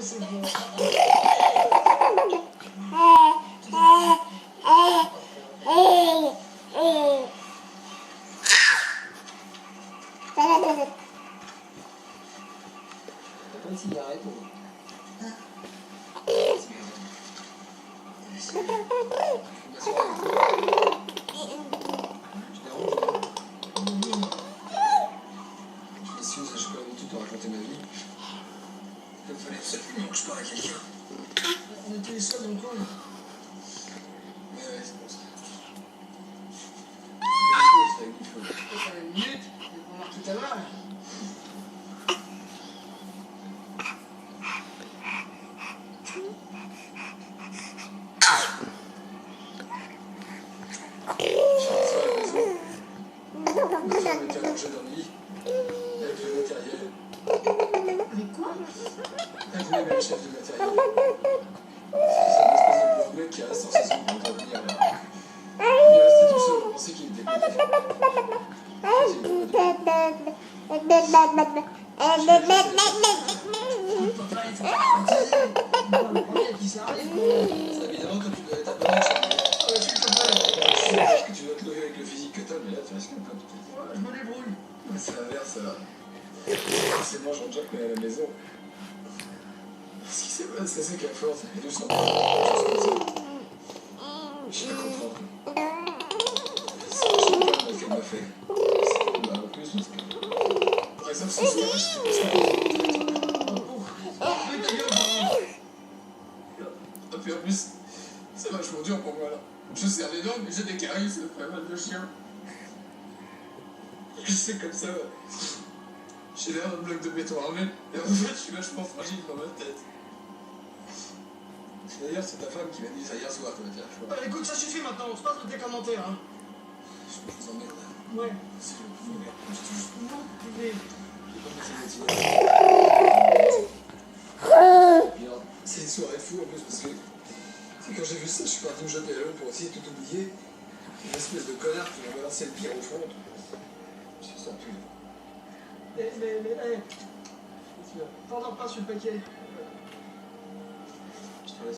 c'est bon. T'as pas une cigarette ou... Excuse, j'ai pas du tout te raconter ma vie. Il fallait absolument que je parle à quelqu'un. On était les seuls dans le coin. Mais ouais, c'est pour ça. C'est avec du feu. Ça fait une minute, on marque tout à l'heure. Ma femme était allongée dans le lit, avec le matériel. Avec quoi? Elle voulait même le chef de matériel. C'est cette espèce de gros mec qui a sans cesse de revenir là. Il est resté tout seul, on pensait qu'il était pété. Papa, il faut pas raconter. Le premier qui s'arrive. C'est évidemment quand tu dois être à bonne heure. Ah, bah, s'il te plaît. Parce que tu dois te lever avec le physique que t'as, mais là tu risques pas peut-être. Ouais, je me débrouille. Mais c'est l'inverse, ça. Forcément, Jean-Jacques est à la maison. Ce qui s'est passé, c'est qu'à force, elle est doucement. Je peux comprendre. C'est ce qu'elle m'a fait. Bah, en plus, parce que. Par exemple, ce soir, je suis passé. Et puis en plus, c'est vachement dur pour moi là. Je serre les dents, mais j'ai des caries, ça fait mal de chien. Et c'est comme ça. J'ai l'air d'un bloc de béton armé, et en fait, je suis vachement fragile dans ma tête. D'ailleurs, c'est ta femme qui m'a dit ça hier soir, toi, tiens, je crois. Écoute, ça suffit maintenant, on se passe de tes commentaires, hein. Je vous emmerde. Ouais. C'est le pouvoir. Non, mais... J'ai pas passé le métier. Bien, c'est une soirée fou en plus, parce que c'est quand j'ai vu ça, je suis parti me jeter à l'eau pour essayer de tout oublier. Une espèce de connard qui m'a balancé le pied au front. Je suis sans plus. T'endors pas sur le paquet.